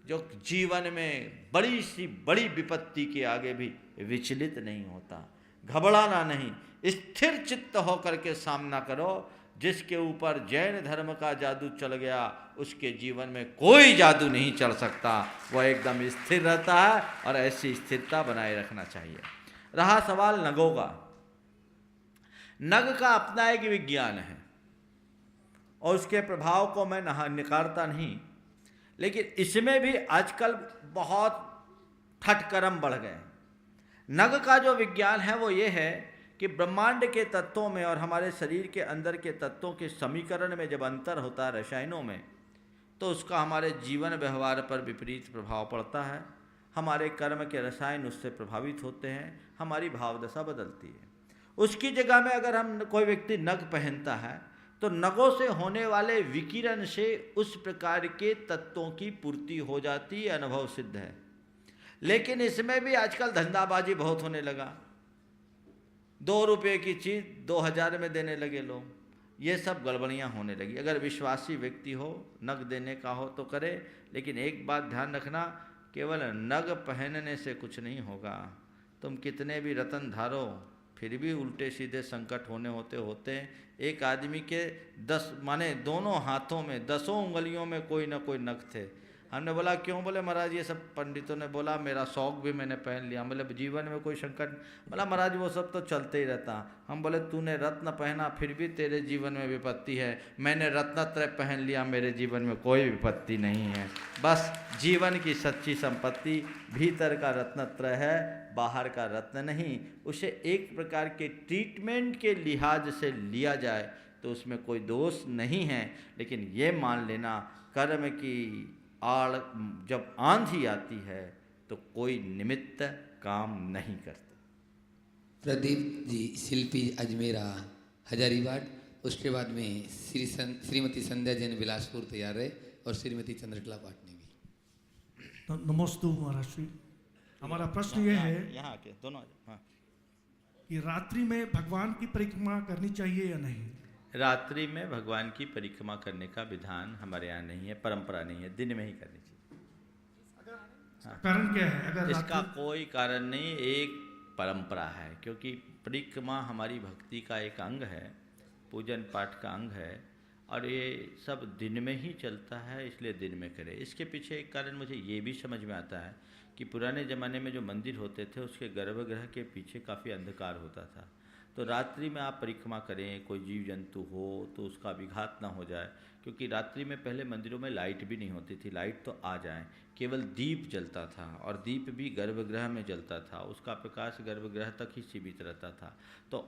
Speaker 2: जो जीवन में बड़ी सी बड़ी विपत्ति के आगे भी विचलित नहीं होता। घबराना नहीं, स्थिर चित्त होकर के सामना करो। जिसके ऊपर जैन धर्म का जादू चल गया उसके जीवन में कोई जादू नहीं चल सकता, वह एकदम स्थिर रहता है और ऐसी स्थिरता बनाए रखना चाहिए। रहा सवाल नगों का, नग का अपना एक विज्ञान है और उसके प्रभाव को मैं नकारता नहीं, लेकिन इसमें भी आजकल बहुत ठटकरम बढ़ गए। नग का जो विज्ञान है वो ये है कि ब्रह्मांड के तत्वों में और हमारे शरीर के अंदर के तत्वों के समीकरण में जब अंतर होता है रसायनों में, तो उसका हमारे जीवन व्यवहार पर विपरीत प्रभाव पड़ता है। हमारे कर्म के रसायन उससे प्रभावित होते हैं, हमारी भावदशा बदलती है। उसकी जगह में अगर हम कोई व्यक्ति नग पहनता है तो नगों से होने वाले विकिरण से उस प्रकार के तत्वों की पूर्ति हो जाती है, अनुभव सिद्ध है। लेकिन इसमें भी आजकल धंधाबाजी बहुत होने लगा। 2 रुपये की चीज़ 2000 में देने लगे लोग, ये सब गड़बड़ियाँ होने लगी। अगर विश्वासी व्यक्ति हो, नग देने का हो तो करे, लेकिन एक बात ध्यान रखना, केवल नग पहनने से कुछ नहीं होगा। तुम कितने भी रतन धारो फिर भी उल्टे सीधे संकट होते हैं। एक आदमी के 10 माने दोनों हाथों में 10 उंगलियों में कोई ना कोई नग थे। हमने बोला क्यों? बोले महाराज ये सब पंडितों ने बोला, मेरा शौक भी मैंने पहन लिया। मतलब जीवन में कोई संकट? बोला महाराज वो सब तो चलते ही रहता। हम बोले तूने रत्न पहना फिर भी तेरे जीवन में विपत्ति है, मैंने रत्नत्रय पहन लिया, मेरे जीवन में कोई विपत्ति नहीं है। बस जीवन की सच्ची संपत्ति भीतर का रत्नत्रय है, बाहर का रत्न नहीं। उसे एक प्रकार के ट्रीटमेंट के लिहाज से लिया जाए तो उसमें कोई दोष नहीं है, लेकिन ये मान लेना कर्म की आड़ जब आंधी आती है तो कोई निमित्त काम नहीं करते।
Speaker 1: प्रदीप जी शिल्पी अजमेरा हजारीबाग, उसके बाद में श्रीमती संध्या जैन बिलासपुर तैयार है और श्रीमती चंद्रकला पाटनी भी।
Speaker 11: नमस्ते महाराज श्री, हमारा प्रश्न ये है
Speaker 2: यहाँ के दोनों
Speaker 11: कि रात्रि में भगवान की परिक्रमा करनी चाहिए या नहीं?
Speaker 2: रात्रि में भगवान की परिक्रमा करने का विधान हमारे यहाँ नहीं है, परंपरा नहीं है, दिन में ही करनी चाहिए। हाँ।
Speaker 11: कारण क्या है? अगर
Speaker 2: इसका कोई कारण नहीं, एक परंपरा है। क्योंकि परिक्रमा हमारी भक्ति का एक अंग है, पूजन पाठ का अंग है और ये सब दिन में ही चलता है, इसलिए दिन में करें। इसके पीछे एक कारण मुझे ये भी समझ में आता है कि पुराने ज़माने में जो मंदिर होते थे उसके गर्भगृह के पीछे काफ़ी अंधकार होता था, तो रात्रि में आप परिक्रमा करें, कोई जीव जंतु हो तो उसका विघात ना हो जाए, क्योंकि रात्रि में पहले मंदिरों में लाइट भी नहीं होती थी, लाइट तो आ जाए, केवल दीप जलता था और दीप भी गर्भगृह में जलता था, उसका प्रकाश गर्भगृह तक ही सीमित रहता था। तो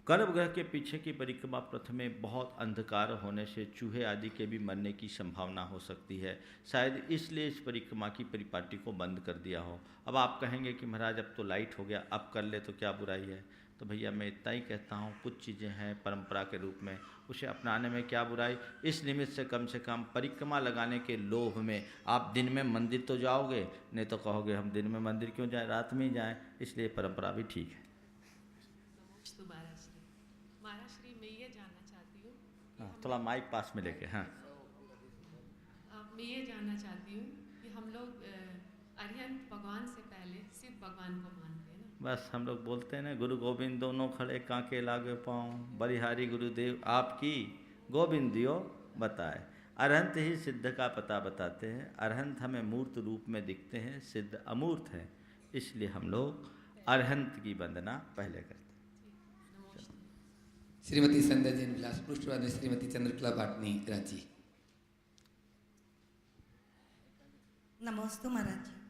Speaker 2: गर्भगृह के पीछे की परिक्रमा पथ में बहुत अंधकार होने से चूहे आदि के भी मरने की संभावना हो सकती है, शायद इसलिए इस परिक्रमा की परिपाटी को बंद कर दिया हो। अब आप कहेंगे कि महाराज अब तो लाइट हो गया, अब कर ले तो क्या बुराई है। तो भैया मैं इतना ही कहता हूँ, कुछ चीज़ें हैं परंपरा के रूप में, उसे अपनाने में क्या बुराई। इस निमित्त से कम परिक्रमा लगाने के लोभ में आप दिन में मंदिर तो जाओगे, नहीं तो कहोगे हम दिन में मंदिर क्यों जाएं, रात में ही जाएं, इसलिए परंपरा भी ठीक है।
Speaker 12: महाराज श्री मैं ये जानना चाहती हूँ,
Speaker 2: हाँ, थोड़ा माइक पास में लेके। हाँ,
Speaker 12: मैं ये जानना चाहती हूँ कि हम लोग अरिहंत भगवान से पहले शिव भगवान को मानते हैं ना।
Speaker 2: बस हम लोग बोलते हैं ना, गुरु गोविंद दोनों खड़े कांके लागे पाँव, बलिहारी गुरुदेव आपकी गोविंद दियो बताए। अरहंत ही सिद्ध का पता बताते हैं, अरहंत हमें मूर्त रूप में दिखते हैं, सिद्ध अमूर्त है, इसलिए हम लोग अरहंत की वंदना पहले करते हैं।
Speaker 1: श्रीमती संध्या जैन विलास पृष्ठवाद में श्रीमती चंद्रकला पाटनी रांची।
Speaker 6: नमस्ते महाराज जी।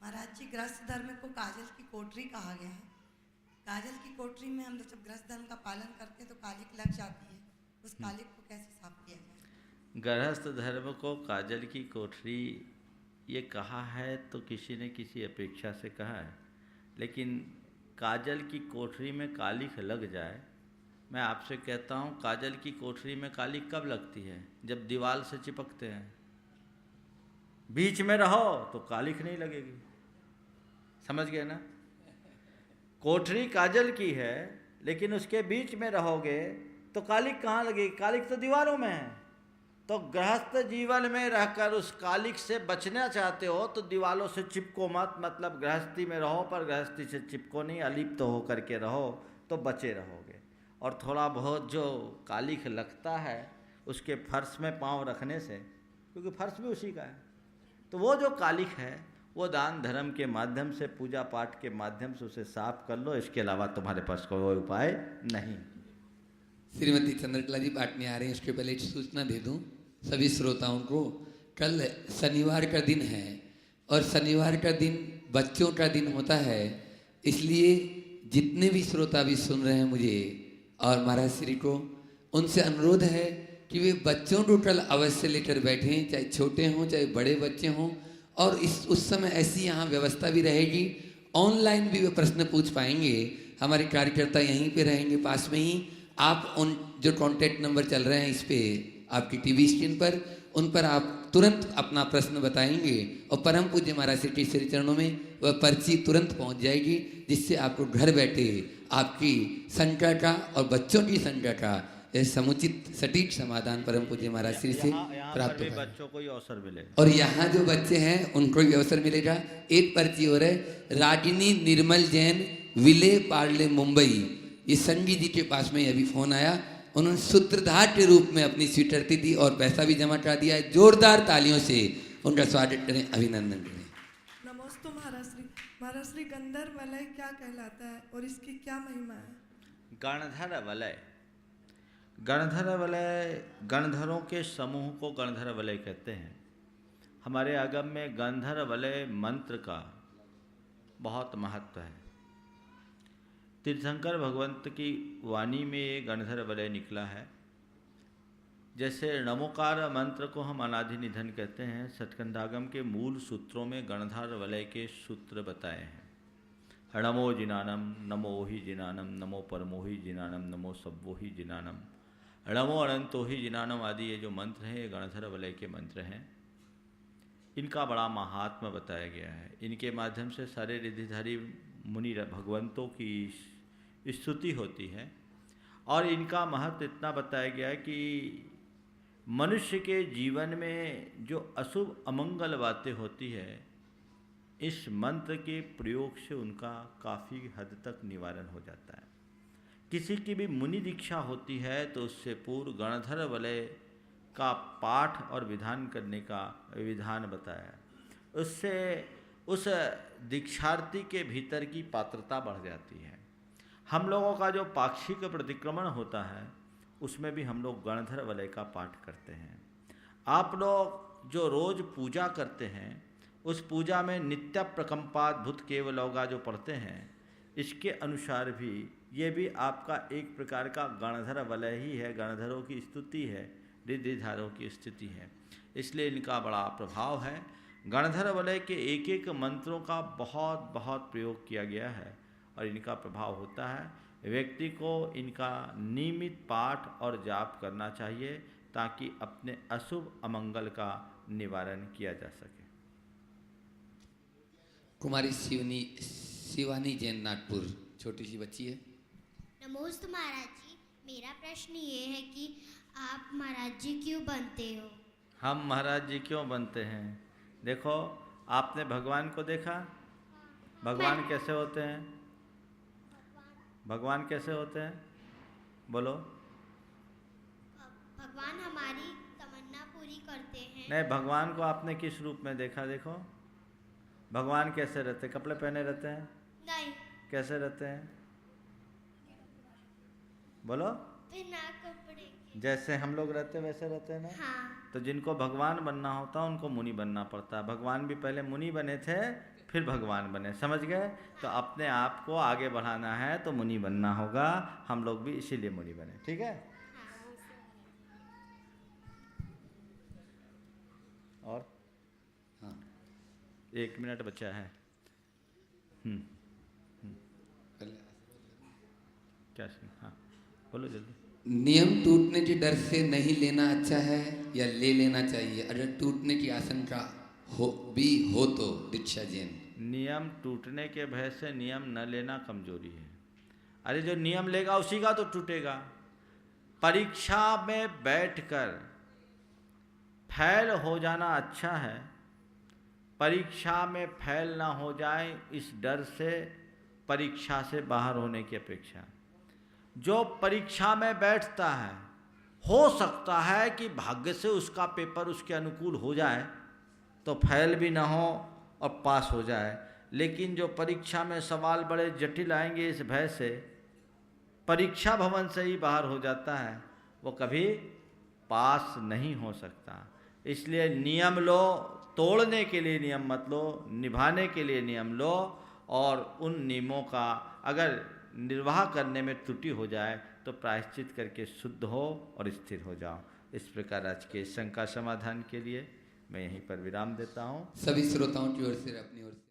Speaker 6: महाराज जी, गृहस्थ धर्म को काजल की कोठरी कहा गया है। काजल की कोठरी में हम लोग जब गृहस्थ धर्म का पालन करते हैं तो कालिक लग जाती है, उस कालिक को कैसे साफ किया जाए?
Speaker 2: गृहस्थ धर्म को काजल की कोठरी ये कहा है तो किसी ने किसी अपेक्षा से कहा है, लेकिन काजल की कोठरी में कालिक लग जाए, मैं आपसे कहता हूँ काजल की कोठरी में कालिक कब लगती है? जब दीवार से चिपकते हैं। बीच में रहो तो कालिक नहीं लगेगी, समझ गए ना। कोठरी काजल की है, लेकिन उसके बीच में रहोगे तो कालिक कहाँ लगेगी? कालिक तो दीवारों में है। तो गृहस्थ जीवन में रहकर उस कालिक से बचना चाहते हो तो दीवारों से चिपको मत, मतलब गृहस्थी में रहो पर गृहस्थी से चिपको नहीं, अलिप्त हो करके रहो तो बचे रहोगे। और थोड़ा बहुत जो कालिक लगता है उसके फर्श में पांव रखने से, क्योंकि फर्श भी उसी का है, तो वो जो कालिक है वो दान धर्म के माध्यम से, पूजा पाठ के माध्यम से उसे साफ कर लो, इसके अलावा तुम्हारे पास कोई उपाय नहीं।
Speaker 1: श्रीमती चंद्रकला जी पाटनी आ रही हैं, उसके पहले एक सूचना दे दूं सभी श्रोताओं को। कल शनिवार का दिन है और शनिवार का दिन बच्चों का दिन होता है, इसलिए जितने भी श्रोता भी सुन रहे हैं मुझे और महाराज श्री को, उनसे अनुरोध है कि वे बच्चों को कल अवश्य लेकर बैठें, चाहे छोटे हों चाहे बड़े बच्चे हों। और उस समय ऐसी यहाँ व्यवस्था भी रहेगी, ऑनलाइन भी वे प्रश्न पूछ पाएंगे, हमारे कार्यकर्ता यहीं पे रहेंगे पास में ही। आप उन जो कॉन्टैक्ट नंबर चल रहे हैं इस पे आपकी टीवी स्क्रीन पर, उन पर आप तुरंत अपना प्रश्न बताएंगे और परम पूज्य महाराज श्री के श्री चरणों में वह पर्ची तुरंत पहुंच जाएगी, जिससे आपको घर बैठे आपकी शंका का और बच्चों की शंका का समुचित सटीक समाधान परम पूज्य महाराज श्री से प्राप्त होगा।
Speaker 2: बच्चों को ही अवसर मिलेगा,
Speaker 1: और यहाँ जो बच्चे हैं उनको भी अवसर मिलेगा। एक पर्ची हो रहे, रागिनी निर्मल जैन, विले पार्ले मुंबई, ये संगी जी के पास में अभी फोन आया, उन्होंने सूत्रधार के रूप में अपनी स्वीकृति दी और पैसा भी जमा करा दिया है। जोरदार तालियों से उनका स्वागत करें, अभिनंदन करें।
Speaker 12: नमस्ते महाराज श्री। महाराज श्री, गंधर्व वलय क्या कहलाता है और इसकी क्या महिमा है?
Speaker 2: गणधर वलय, गणधर वलय, गणधरों के समूह को गणधर वलय कहते हैं। हमारे आगम में गंधर वलय मंत्र का बहुत महत्व है। तीर्थंकर भगवंत की वाणी में ये गणधर वलय निकला है। जैसे नमोकार मंत्र को हम अनादि निधन कहते हैं, सतकंदागम के मूल सूत्रों में गणधर वलय के सूत्र बताए हैं। नमो जिनानम, नमो ही जिनानम, नमो परमो ही जिनानम, नमो सब्वो ही जिनानम, नमो अनंतो ही जिनानम आदि ये जो मंत्र हैं ये गणधर वलय के मंत्र हैं। इनका बड़ा महात्मा बताया गया है। इनके माध्यम से सारे रिद्धिधारी मुनि भगवंतों की स्तुति होती है और इनका महत्व इतना बताया गया है कि मनुष्य के जीवन में जो अशुभ अमंगल बातें होती है, इस मंत्र के प्रयोग से उनका काफ़ी हद तक निवारण हो जाता है। किसी की भी मुनि दीक्षा होती है तो उससे पूर्व गणधर वलय का पाठ और विधान करने का विधान बताया, उससे उस दीक्षार्थी के भीतर की पात्रता बढ़ जाती है। हम लोगों का जो पाक्षिक प्रतिक्रमण होता है उसमें भी हम लोग गणधर वलय का पाठ करते हैं। आप लोग जो रोज पूजा करते हैं उस पूजा में नित्य प्रकंपाद्भुत केवलौगा जो पढ़ते हैं, इसके अनुसार भी ये भी आपका एक प्रकार का गणधर वलय ही है, गणधरों की स्तुति है, रिद्धिधारों की स्थिति है, इसलिए इनका बड़ा प्रभाव है। गणधर वलय के एक एक मंत्रों का बहुत बहुत प्रयोग किया गया है और इनका प्रभाव होता है। व्यक्ति को इनका नियमित पाठ और जाप करना चाहिए ताकि अपने अशुभ अमंगल का निवारण किया जा सके।
Speaker 1: कुमारी शिवानी जैन नागपुर, छोटी सी बच्ची है।
Speaker 13: नमोस्तु महाराज जी, मेरा प्रश्न ये है कि आप महाराज जी क्यों बनते हो?
Speaker 2: हम महाराज जी क्यों बनते हैं? देखो, आपने भगवान को देखा? भगवान कैसे होते हैं? भगवान कैसे होते हैं? बोलो।
Speaker 13: भगवान हमारी तमन्ना पूरी करते हैं।
Speaker 2: नहीं, भगवान को आपने किस रूप में देखा? देखो, भगवान कैसे रहते? कपड़े पहने रहते हैं?
Speaker 13: नहीं।
Speaker 2: कैसे रहते हैं? बोलो।
Speaker 13: बिना कपड़े के।
Speaker 2: जैसे हम लोग रहते हैं वैसे रहते हैं ना?
Speaker 13: हाँ।
Speaker 2: तो जिनको भगवान बनना होता है उनको मुनि बनना पड़ता है। भगवान भी पहले मुनि बने थे, फिर भगवान बने, समझ गए? तो अपने आप को आगे बढ़ाना है तो मुनि बनना होगा। हम लोग भी इसीलिए मुनि बने, ठीक है? और
Speaker 1: हाँ,
Speaker 2: 1 मिनट बचा है। क्या सुन? हाँ, बोलो जल्दी।
Speaker 1: नियम टूटने के डर से नहीं लेना अच्छा है या ले लेना चाहिए? अगर टूटने की आशंका हो तो दीक्षा जैन।
Speaker 2: नियम टूटने के भय से नियम न लेना कमजोरी है। अरे जो नियम लेगा उसी का तो टूटेगा। परीक्षा में बैठकर फेल हो जाना अच्छा है, परीक्षा में फेल ना हो जाए इस डर से परीक्षा से बाहर होने की अपेक्षा। जो परीक्षा में बैठता है, हो सकता है कि भाग्य से उसका पेपर उसके अनुकूल हो जाए तो फेल भी ना हो और पास हो जाए, लेकिन जो परीक्षा में सवाल बड़े जटिल आएंगे इस भय से परीक्षा भवन से ही बाहर हो जाता है, वो कभी पास नहीं हो सकता। इसलिए नियम लो, तोड़ने के लिए नियम मत लो, निभाने के लिए नियम लो, और उन नियमों का अगर निर्वाह करने में त्रुटि हो जाए तो प्रायश्चित करके शुद्ध हो और स्थिर हो जाओ। इस प्रकार आज के शंका समाधान के लिए मैं यहीं पर विराम देता हूँ।
Speaker 1: सभी श्रोताओं की ओर से अपनी ओर से